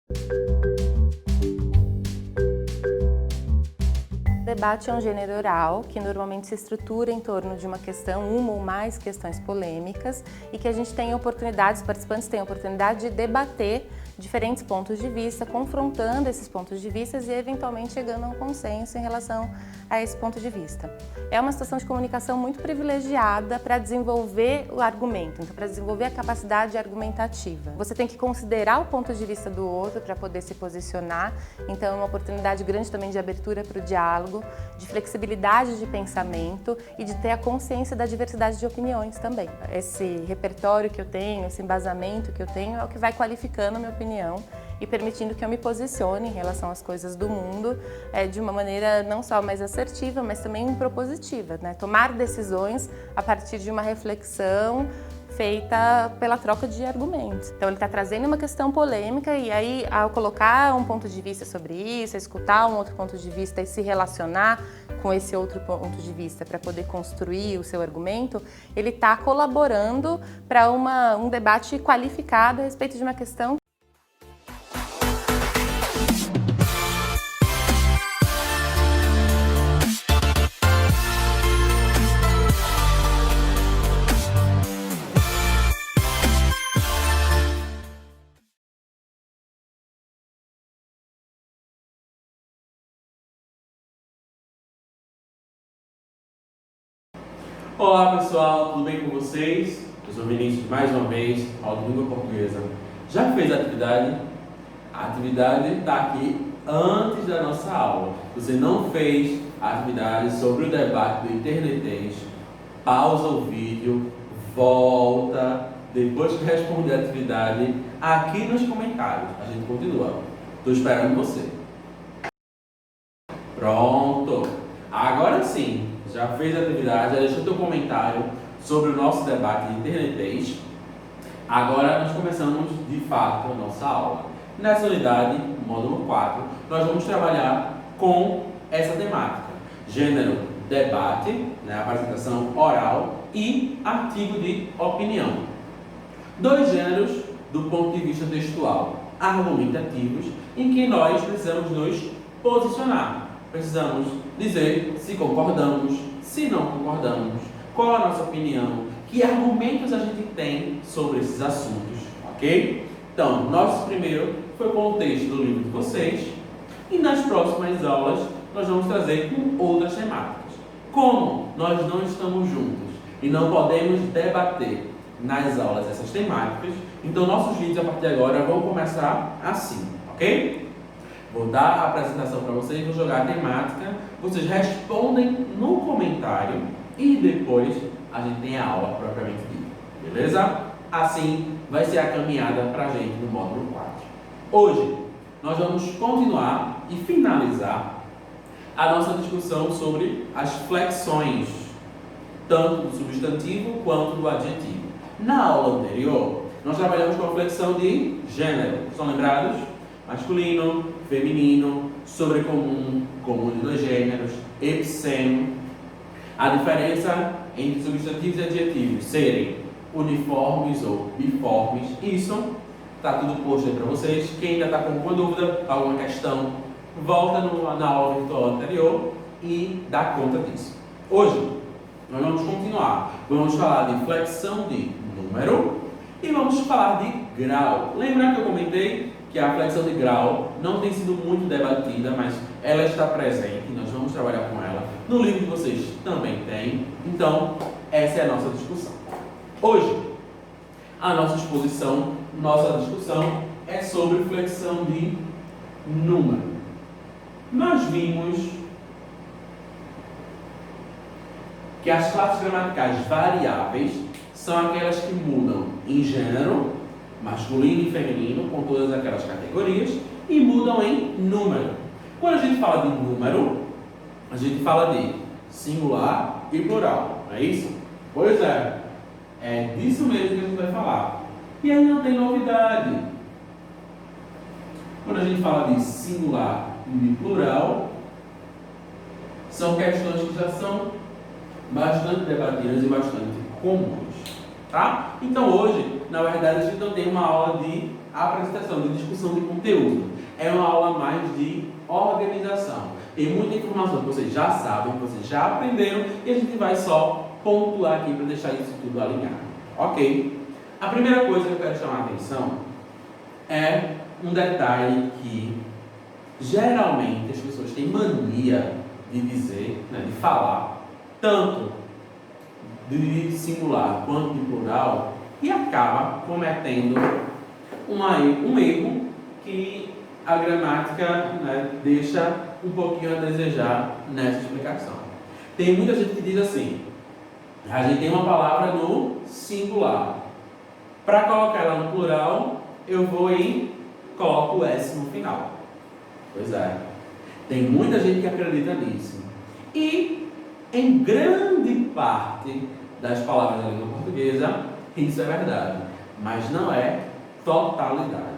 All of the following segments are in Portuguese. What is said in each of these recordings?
O debate é um gênero oral que normalmente se estrutura em torno de uma questão, uma ou mais questões polêmicas, e que a gente tem oportunidades, os participantes têm a oportunidade de debater diferentes pontos de vista, confrontando esses pontos de vista e eventualmente chegando a um consenso em relação a esse ponto de vista. É uma situação de comunicação muito privilegiada para desenvolver o argumento, então para desenvolver a capacidade argumentativa. Você tem que considerar o ponto de vista do outro para poder se posicionar, então é uma oportunidade grande também de abertura para o diálogo, de flexibilidade de pensamento e de ter a consciência da diversidade de opiniões também. Esse repertório que eu tenho, esse embasamento que eu tenho é o que vai qualificando a minha opinião e permitindo que eu me posicione em relação às coisas do mundo de uma maneira não só mais assertiva, mas também propositiva, né? Tomar decisões a partir de uma reflexão feita pela troca de argumentos. Então ele está trazendo uma questão polêmica e aí ao colocar um ponto de vista sobre isso, escutar um outro ponto de vista e se relacionar com esse outro ponto de vista para poder construir o seu argumento, ele está colaborando para um debate qualificado a respeito de uma questão. Olá pessoal, tudo bem com vocês? Eu sou Vinícius mais uma vez, aula de língua portuguesa. Já fez a atividade? A atividade está aqui antes da nossa aula. Você não fez a atividade sobre o debate do internetês, pausa o vídeo, volta, depois que responder a atividade, aqui nos comentários. A gente continua. Estou esperando você. Pronto! Agora sim! Já fez a atividade, já deixou teu comentário sobre o nosso debate de internetês. Agora nós começamos de fato a nossa aula. Nessa unidade, módulo 4, nós vamos trabalhar com essa temática. Gênero debate, né, apresentação oral e artigo de opinião. Dois gêneros do ponto de vista textual, argumentativos, em que nós precisamos nos posicionar. Precisamos dizer se concordamos, se não concordamos, qual a nossa opinião, que argumentos a gente tem sobre esses assuntos, ok? Então, nosso primeiro foi com o texto do livro de vocês e nas próximas aulas nós vamos trazer com outras temáticas. Como nós não estamos juntos e não podemos debater nas aulas essas temáticas, então nossos vídeos a partir de agora vão começar assim, ok? Vou dar a apresentação para vocês, vou jogar a temática, vocês respondem no comentário e depois a gente tem a aula propriamente dita, beleza? Assim vai ser a caminhada para a gente no módulo 4. Hoje nós vamos continuar e finalizar a nossa discussão sobre as flexões, tanto do substantivo quanto do adjetivo. Na aula anterior, nós trabalhamos com a flexão de gênero, estão lembrados? Masculino, feminino, sobrecomum, comum de dois gêneros, epiceno. A diferença entre substantivos e adjetivos serem uniformes ou biformes. Isso está tudo posto aí para vocês. Quem ainda está com alguma dúvida, alguma questão, volta na aula virtual anterior e dá conta disso. Hoje, nós vamos continuar. Vamos falar de flexão de número e vamos falar de grau. Lembra que eu comentei que a flexão de grau não tem sido muito debatida, mas ela está presente, nós vamos trabalhar com ela. No livro de vocês também tem, então essa é a nossa discussão. Hoje, a nossa discussão é sobre flexão de número. Nós vimos que as classes gramaticais variáveis são aquelas que mudam em gênero, masculino e feminino, com todas aquelas categorias, e mudam em número. Quando a gente fala de número, a gente fala de singular e plural, não é isso? Pois é, é disso mesmo que a gente vai falar. E aí não tem novidade. Quando a gente fala de singular e de plural, são questões que já são bastante debatidas e bastante comuns, tá? Então hoje na verdade, a gente não tem uma aula de apresentação, de discussão de conteúdo. É uma aula mais de organização. Tem muita informação que vocês já sabem, que vocês já aprenderam, e a gente vai só pontuar aqui para deixar isso tudo alinhado. Ok? A primeira coisa que eu quero chamar a atenção é um detalhe que geralmente as pessoas têm mania de dizer, né, de falar, tanto de singular quanto de plural, e acaba cometendo um erro que a gramática, né, deixa um pouquinho a desejar nessa explicação. Tem muita gente que diz assim: a gente tem uma palavra no singular, para colocar ela no plural, eu vou e coloco o S no final. Pois é, tem muita gente que acredita nisso. E em grande parte das palavras da língua portuguesa, isso é verdade, mas não é totalidade.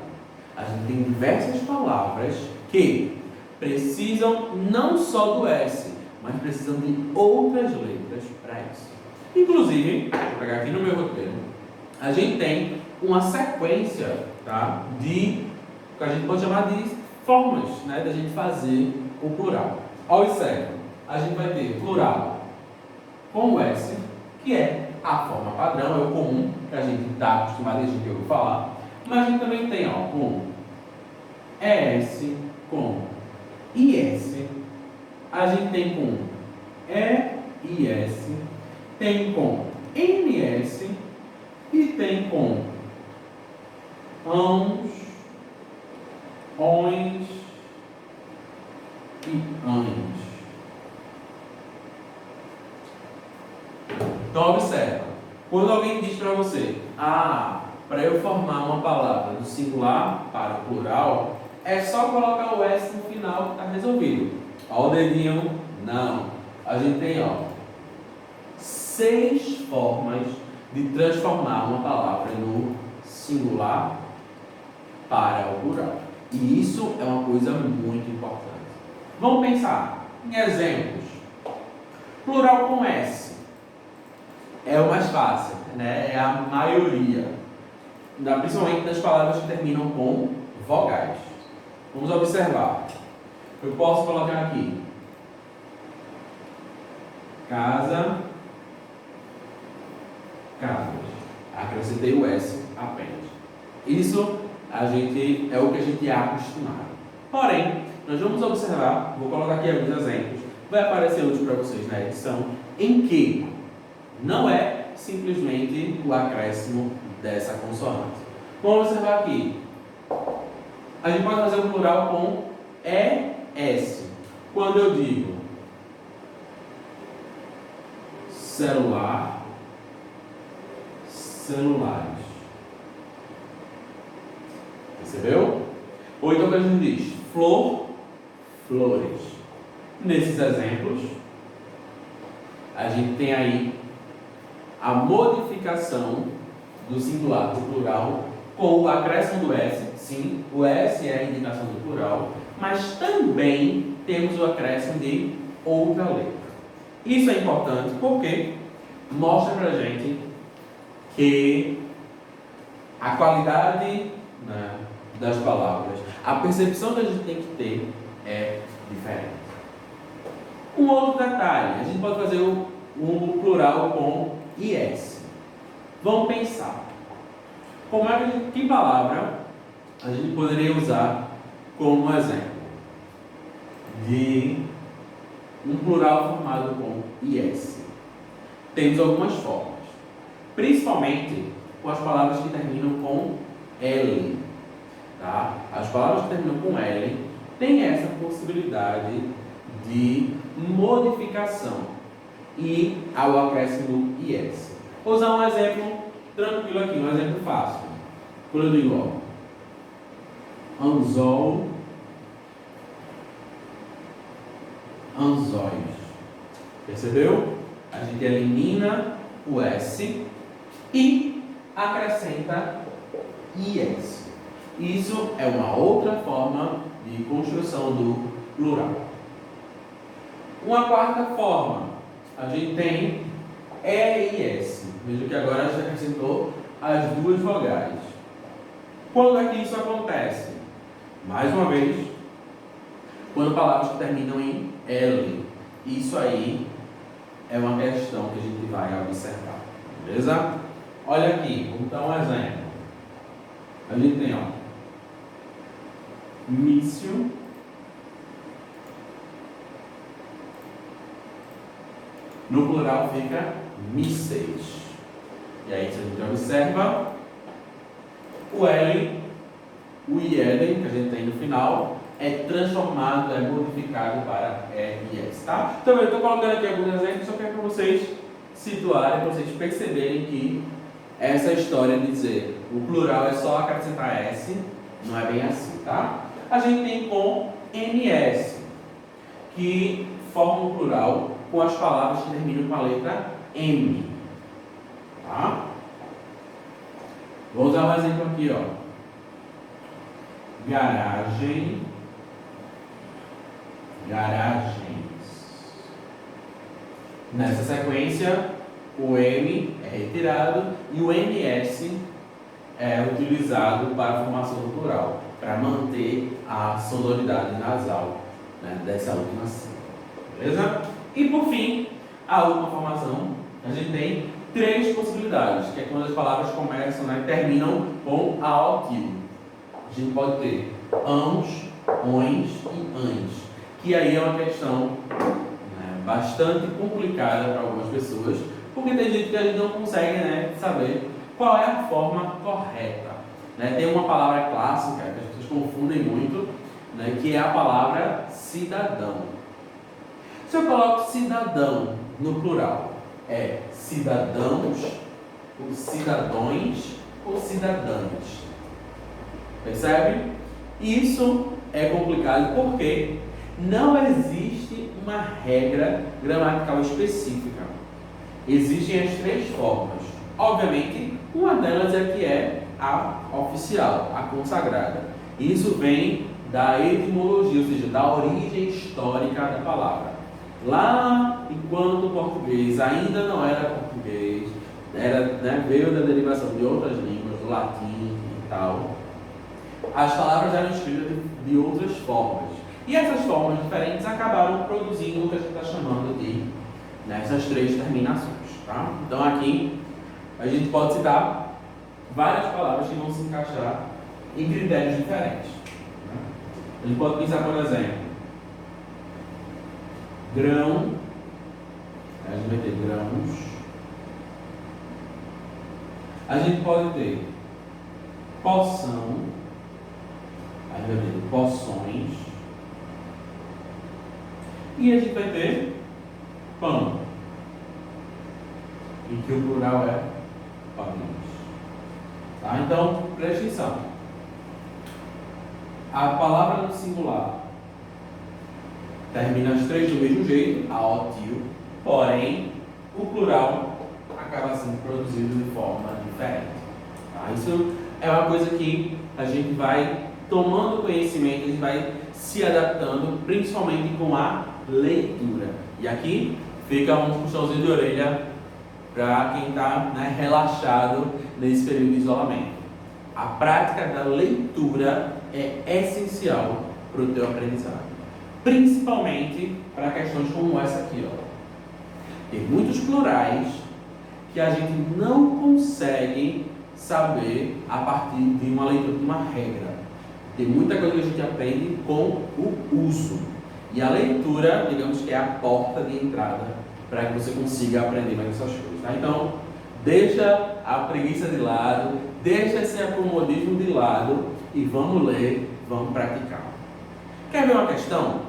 A gente tem diversas palavras que precisam não só do S, mas precisam de outras letras para isso. Inclusive, vou pegar aqui no meu roteiro, a gente tem uma sequência, tá, de que a gente pode chamar de formas, né, da gente fazer o plural. Observe, a gente vai ter plural com o S, que é a forma padrão, é o comum, que a gente está acostumado, a gente ouve falar. Mas a gente também tem, ó, com ES, com IS, a gente tem com EIS, tem com NS e tem com ANS, ONS e ANS. Então observa, quando alguém diz para você, para eu formar uma palavra do singular para o plural, é só colocar o S no final que está resolvido. Ó o dedinho, não. A gente tem, ó, 6 formas de transformar uma palavra no singular para o plural. E isso é uma coisa muito importante. Vamos pensar em exemplos. Plural com S é o mais fácil, né? É a maioria, principalmente das palavras que terminam com vogais. Vamos observar. Eu posso colocar aqui casa, casas. Acrescentei o S apenas. Isso é o que a gente é acostumado. Porém, nós vamos observar, vou colocar aqui alguns exemplos, vai aparecer útil para vocês na edição, em que não é simplesmente o acréscimo dessa consoante. Vamos observar aqui. A gente pode fazer o plural com ES. Quando eu digo celular, celulares. Percebeu? Ou então quando a gente diz flor, flores. Nesses exemplos, a gente tem aí a modificação do singular para o plural com o acréscimo do S. Sim, o S é a indicação do plural, mas também temos o acréscimo de outra letra. Isso é importante porque mostra para a gente que a qualidade, né, das palavras, a percepção que a gente tem que ter é diferente. Um outro detalhe, a gente pode fazer o plural com IS. Vamos pensar. Que palavra a gente poderia usar como exemplo de um plural formado com IS? Temos algumas formas, principalmente com as palavras que terminam com L. Tá? As palavras que terminam com L têm essa possibilidade de modificação e ao acréscimo IS. Vou usar um exemplo tranquilo aqui, um exemplo fácil. Quando eu digo, ó, anzol, anzóis. Percebeu? A gente elimina o S e acrescenta IS. Isso é uma outra forma de construção do plural. Uma quarta forma, a gente tem EIS. Veja que agora já acrescentou as duas vogais. Quando é que isso acontece? Mais uma vez, quando palavras que terminam em L. Isso aí é uma questão que a gente vai observar. Beleza? Olha aqui, vamos dar um exemplo. A gente tem, ó, míssil, no plural fica mísseis. E aí, se a gente observa, o L, o IL, que a gente tem no final, é transformado, é modificado para RS, tá? Então, eu estou colocando aqui alguns exemplos, só que é para vocês situarem, para vocês perceberem que essa história de dizer o plural é só acrescentar S, não é bem assim, tá? A gente tem com MS, que forma um plural com as palavras que terminam com a letra M, tá? Vou usar um exemplo aqui, ó. Garagem, garagens. Nessa sequência, o M é retirado e o MS é utilizado para a formação do plural, para manter a sonoridade nasal, né, dessa última sílaba. Beleza? E por fim, a última formação, a gente tem 3 possibilidades, que é quando as palavras começam, né, terminam com AOTIL. A gente pode ter ãos, ões e ães, que aí é uma questão, né, bastante complicada para algumas pessoas, porque tem gente que a gente não consegue, né, saber qual é a forma correta. Né? Tem uma palavra clássica que as pessoas confundem muito, né, que é a palavra cidadão. Se eu coloco cidadão no plural, é cidadãos, ou cidadões, ou cidadãs. Percebe? Isso é complicado porque não existe uma regra gramatical específica. Existem as 3 formas. Obviamente, uma delas é que é a oficial, a consagrada. Isso vem da etimologia, ou seja, da origem histórica da palavra. Lá, enquanto o português ainda não era português, né, veio da derivação de outras línguas, do latim e tal, as palavras eram escritas de outras formas. E essas formas diferentes acabaram produzindo o que a gente está chamando de, né, essas 3 terminações. Tá? Então aqui a gente pode citar várias palavras que vão se encaixar em critérios diferentes. Né? A gente pode pensar, por exemplo, grão, a gente vai ter grãos. A gente pode ter poção, a gente vai ter poções. E a gente vai ter pão, em que o plural é pães. Tá? Então, preste atenção. A palavra no singular termina as 3 do mesmo jeito, AOTIL, porém, o plural acaba sendo produzido de forma diferente. Tá? Isso é uma coisa que a gente vai tomando conhecimento, a gente vai se adaptando, principalmente com a leitura. E aqui fica um puxãozinho de orelha para quem está, né, relaxado nesse período de isolamento. A prática da leitura é essencial para o teu aprendizado. Principalmente para questões como essa aqui, ó. Tem muitos plurais que a gente não consegue saber a partir de uma leitura, de uma regra. Tem muita coisa que a gente aprende com o uso. E a leitura, digamos que é a porta de entrada para que você consiga aprender mais essas coisas. Tá? Então, deixa a preguiça de lado, deixa esse acomodismo de lado e vamos ler, vamos praticar. Quer ver uma questão?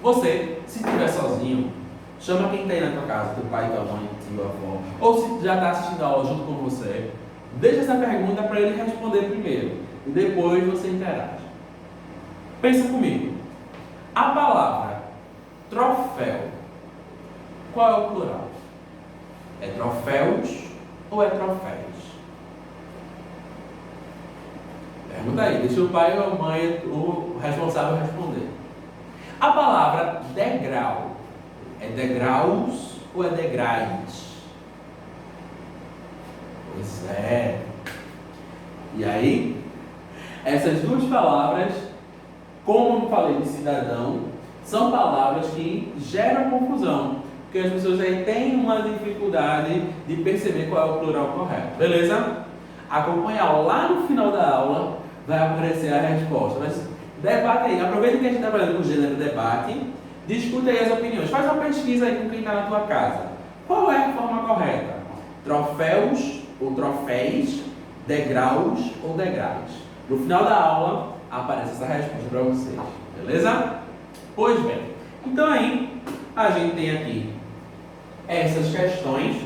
Você, se estiver sozinho, chama quem está aí na tua casa, teu pai, tua mãe, tio, avó, ou se já está assistindo a aula junto com você, deixa essa pergunta para ele responder primeiro e depois você interage. Pensa comigo. A palavra troféu, qual é o plural? É troféus ou é troféus? Pergunta aí, deixa o pai ou a mãe, o responsável, responder. A palavra degrau, é degraus ou é degrais? Pois é. E aí, essas duas palavras, como eu falei de cidadão, são palavras que geram confusão, porque as pessoas aí têm uma dificuldade de perceber qual é o plural correto. Beleza? Acompanha a aula. Lá no final da aula vai aparecer a resposta. Mas debate aí. Aproveita que a gente está falando com o gênero debate. Discuta aí as opiniões. Faz uma pesquisa aí com quem está na tua casa. Qual é a forma correta? Troféus ou troféis? Degraus ou degraus? No final da aula aparece essa resposta para vocês. Beleza? Pois bem. Então aí a gente tem aqui essas questões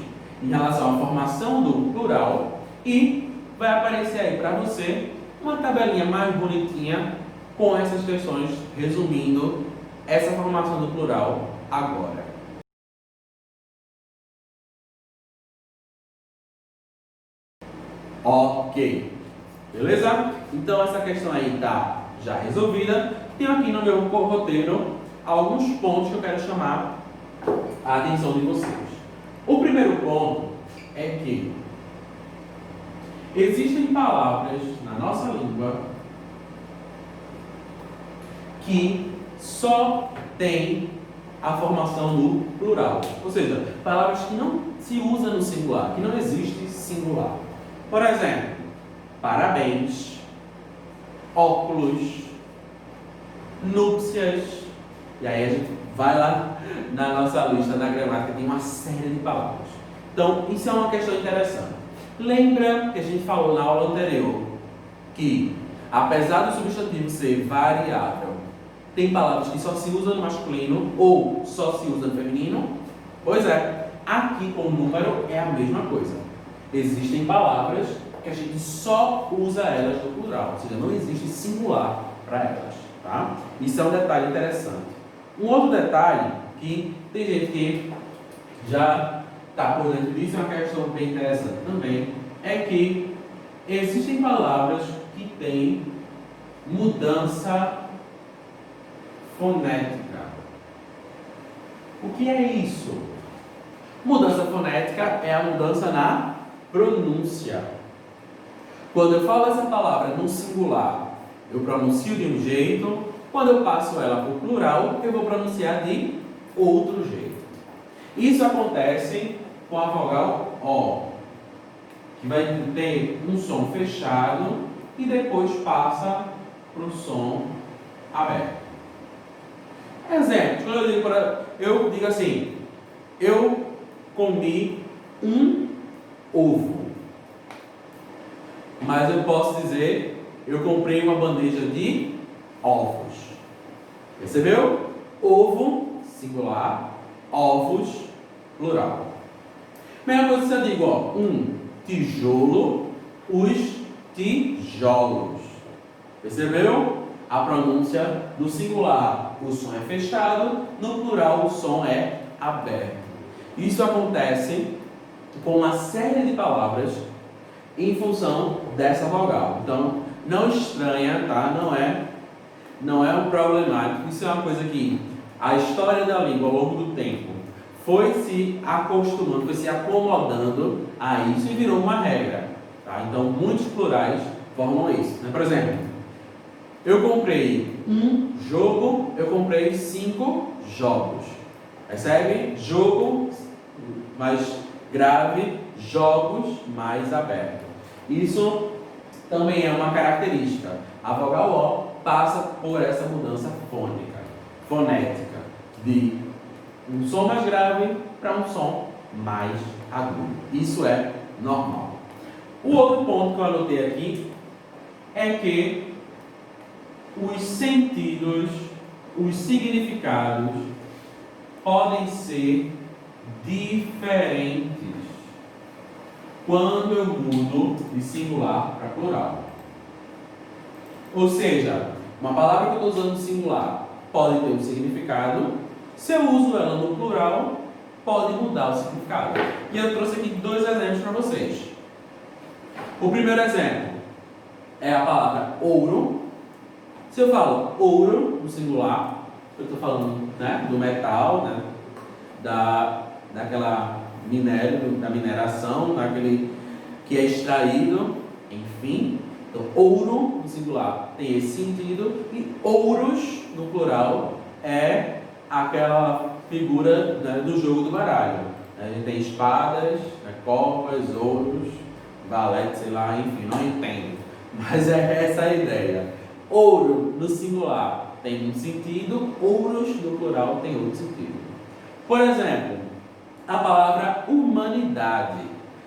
em relação à formação do plural e vai aparecer aí para você uma tabelinha mais bonitinha com essas questões resumindo essa formação do plural agora. Ok. Beleza? Então essa questão aí está já resolvida. Tenho aqui no meu roteiro alguns pontos que eu quero chamar a atenção de vocês. O primeiro ponto é que existem palavras na nossa língua que só têm a formação do plural. Ou seja, palavras que não se usam no singular, que não existe singular. Por exemplo, parabéns, óculos, núpcias. E aí a gente vai lá na nossa lista da gramática, tem uma série de palavras. Então, isso é uma questão interessante. Lembra que a gente falou na aula anterior que, apesar do substantivo ser variável, tem palavras que só se usam no masculino ou só se usam no feminino? Pois é, aqui com o número é a mesma coisa. Existem palavras que a gente só usa elas no plural, ou seja, não existe singular para elas, tá? Isso é um detalhe interessante. Um outro detalhe que tem gente que já está por dentro disso, é uma questão bem interessante também, é que existem palavras que têm mudança fonética. O que é isso? Mudança fonética é a mudança na pronúncia. Quando eu falo essa palavra no singular, eu pronuncio de um jeito. Quando eu passo ela para o plural, eu vou pronunciar de outro jeito. Isso acontece com a vogal O, que vai ter um som fechado e depois passa para o som aberto. Exemplo, quando eu digo assim, eu comi um ovo. Mas eu posso dizer, eu comprei uma bandeja de ovos. Percebeu? Ovo, singular, ovos, plural. Mesma coisa se eu digo, ó, um tijolo, os tijolos. Percebeu? A pronúncia do singular, o som é fechado, no plural o som é aberto. Isso acontece com uma série de palavras em função dessa vogal. Então, não estranha, tá? Não é um problemático. Isso é uma coisa que a história da língua ao longo do tempo foi se acostumando, foi se acomodando a isso e virou uma regra, tá? Então, muitos plurais formam isso, né? Por exemplo, eu comprei um jogo, eu comprei 5 jogos. Percebe? Jogo mais grave, jogos mais aberto. Isso também é uma característica. A vogal O passa por essa mudança fonética, de um som mais grave para um som mais agudo. Isso é normal. O outro ponto que eu anotei aqui é que os sentidos, os significados podem ser diferentes quando eu mudo de singular para plural. Ou seja, uma palavra que eu estou usando no singular pode ter um significado, se eu uso ela no plural, pode mudar o significado. E eu trouxe aqui 2 exemplos para vocês. O primeiro exemplo é a palavra ouro. Se eu falo ouro no singular, eu estou falando, né, do metal, né, daquela minério, da mineração, daquele que é extraído, enfim. Então, ouro, no singular, tem esse sentido, e ouros, no plural, é aquela figura, né, do jogo do baralho. A gente tem espadas, né, copas, ouros, valete, sei lá, enfim, não entendo. Mas é essa a ideia. Ouro, no singular, tem um sentido, ouros, no plural, tem outro sentido. Por exemplo, a palavra humanidade.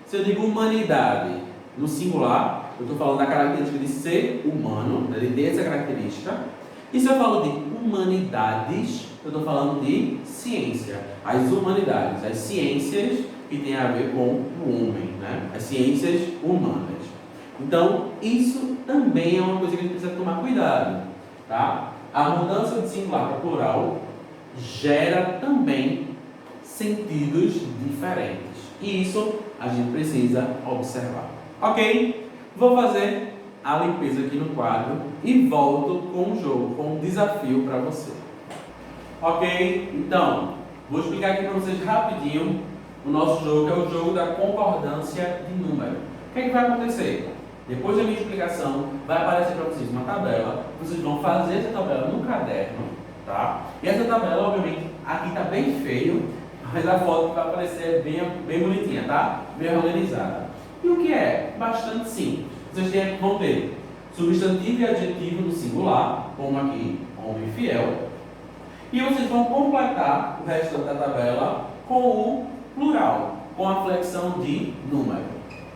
Se eu digo humanidade no singular, eu estou falando da característica de ser humano, né, de ter essa característica. E se eu falo de humanidades, eu estou falando de ciência. As humanidades, as ciências que têm a ver com o homem, né? As ciências humanas. Então, isso também é uma coisa que a gente precisa tomar cuidado, tá? A mudança de singular para plural gera também sentidos diferentes. E isso a gente precisa observar. Ok? Vou fazer a limpeza aqui no quadro e volto com o jogo, com um desafio para você. Ok? Então, vou explicar aqui para vocês rapidinho o nosso jogo, que é o jogo da concordância de número. O que é que vai acontecer? Depois da minha explicação, vai aparecer para vocês uma tabela. Vocês vão fazer essa tabela no caderno, tá? E essa tabela, obviamente, aqui está bem feio, mas a foto que vai aparecer é bem bonitinha, tá? Bem organizada. E o que é? Bastante simples. Vocês vão ter substantivo e adjetivo no singular, como aqui, homem fiel. E vocês vão completar o restante da tabela com o plural, com a flexão de número.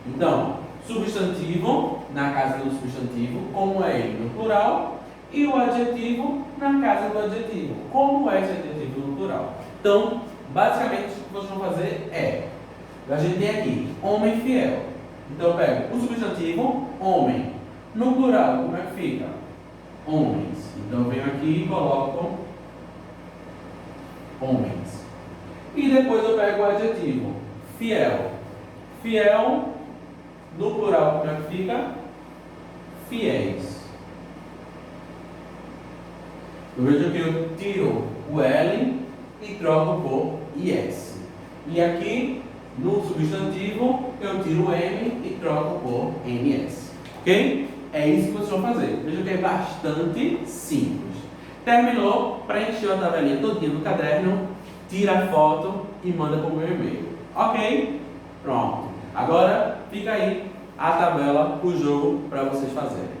Então, substantivo na casa do substantivo, como é ele no plural, e o adjetivo na casa do adjetivo, como é esse adjetivo no plural. Então, basicamente, o que vocês vão fazer é, a gente tem aqui, homem fiel. Então, eu pego o substantivo, homem. No plural, como é que fica? Homens. Então, eu venho aqui e coloco homens. E depois eu pego o adjetivo, fiel. Fiel, no plural, como é que fica? Fiéis. Eu vejo que eu tiro o L e troco por IS. E aqui, no substantivo, eu tiro o M e troco por NS. Ok? É isso que vocês vão fazer. Veja que é bastante simples. Terminou, preencheu a tabelinha todinha no caderno, tira a foto e manda para o meu e-mail. Ok? Pronto. Agora fica aí a tabela, o jogo para vocês fazerem.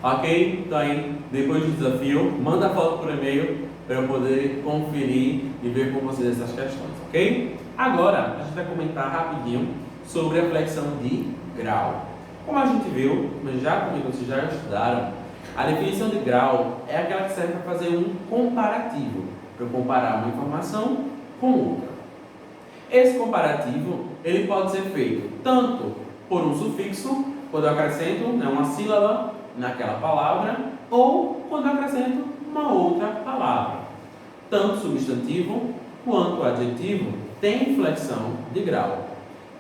Ok? Então aí, depois do desafio, manda a foto por e-mail para eu poder conferir e ver com vocês essas questões, ok? Agora, a gente vai comentar rapidinho sobre a flexão de grau. Como a gente viu, mas já comigo vocês já estudaram, a definição de grau é aquela que serve para fazer um comparativo, para eu comparar uma informação com outra. Esse comparativo, ele pode ser feito tanto por um sufixo, quando eu acrescento, né, uma sílaba naquela palavra, ou quando eu acrescento uma outra palavra. Tanto substantivo quanto adjetivo tem flexão de grau.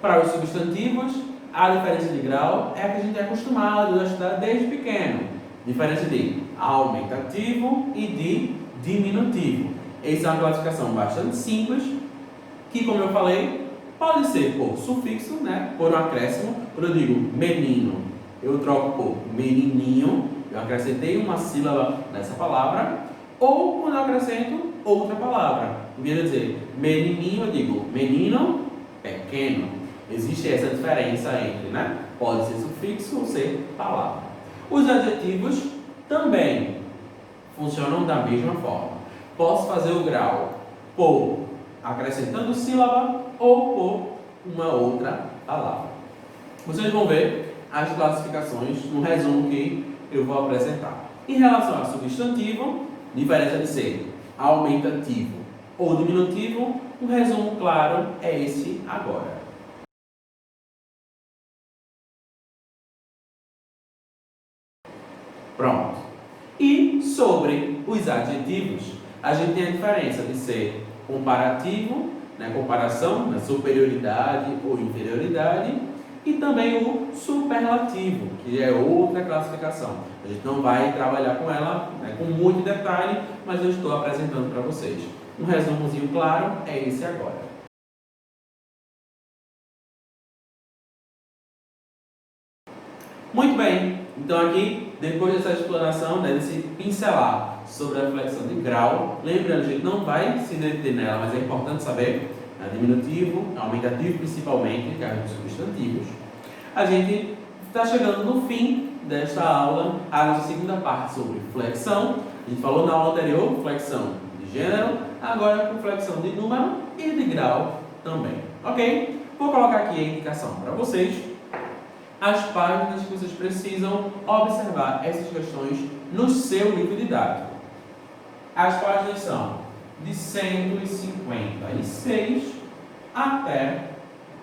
Para os substantivos, a diferença de grau é a que a gente é acostumado a estudar desde pequeno. Diferença de aumentativo e de diminutivo. Essa é uma classificação bastante simples, que, como eu falei, pode ser por sufixo, né, por um acréscimo. Quando eu digo menino, eu troco por menininho, eu acrescentei uma sílaba nessa palavra, ou quando eu acrescento outra palavra. Em vez de dizer menininho, eu digo menino pequeno. Existe essa diferença entre, né? Pode ser sufixo ou ser palavra. Os adjetivos também funcionam da mesma forma. Posso fazer o grau por acrescentando sílaba ou por uma outra palavra. Vocês vão ver as classificações no resumo que eu vou apresentar. Em relação a substantivo, diferença de ser aumentativo ou diminutivo, o resumo claro é esse agora. Pronto. E sobre os adjetivos, a gente tem a diferença de ser comparativo, né, comparação, né, superioridade ou inferioridade, e também o superlativo, que é outra classificação. A gente não vai trabalhar com ela, né, com muito detalhe, mas eu estou apresentando para vocês. Um resumozinho claro é esse agora. Muito bem, então aqui, depois dessa explanação, deve-se pincelar sobre a flexão de grau. Lembrando, a gente não vai se deter nela, mas é importante saber, diminutivo, aumentativo principalmente, que é os substantivos. A gente está chegando no fim desta aula, a nossa segunda parte sobre flexão. A gente falou na aula anterior, flexão de gênero, agora com flexão de número e de grau também. Ok? Vou colocar aqui a indicação para vocês. As páginas que vocês precisam observar essas questões no seu livro didático. As páginas são de 156 até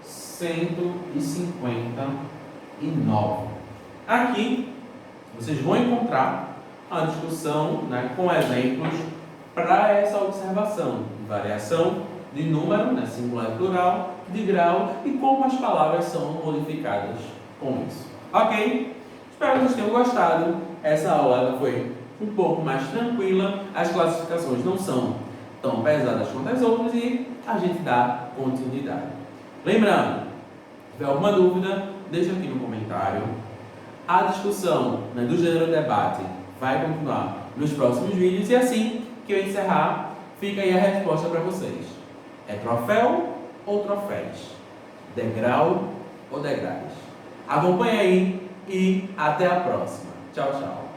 159. Aqui vocês vão encontrar a discussão, né, com exemplos para essa observação de variação de número, né, singular e plural, de grau e como as palavras são modificadas com isso. Ok? Espero que vocês tenham gostado. Essa aula ela foi um pouco mais tranquila. As classificações não são tão pesadas quanto as outras e a gente dá continuidade. Lembrando, se tiver alguma dúvida, deixa aqui no comentário. A discussão, né, do gênero debate vai continuar nos próximos vídeos e assim que eu encerrar, fica aí a resposta para vocês. É troféu ou troféis? Degrau ou degraus? Acompanhe aí e até a próxima. Tchau, tchau.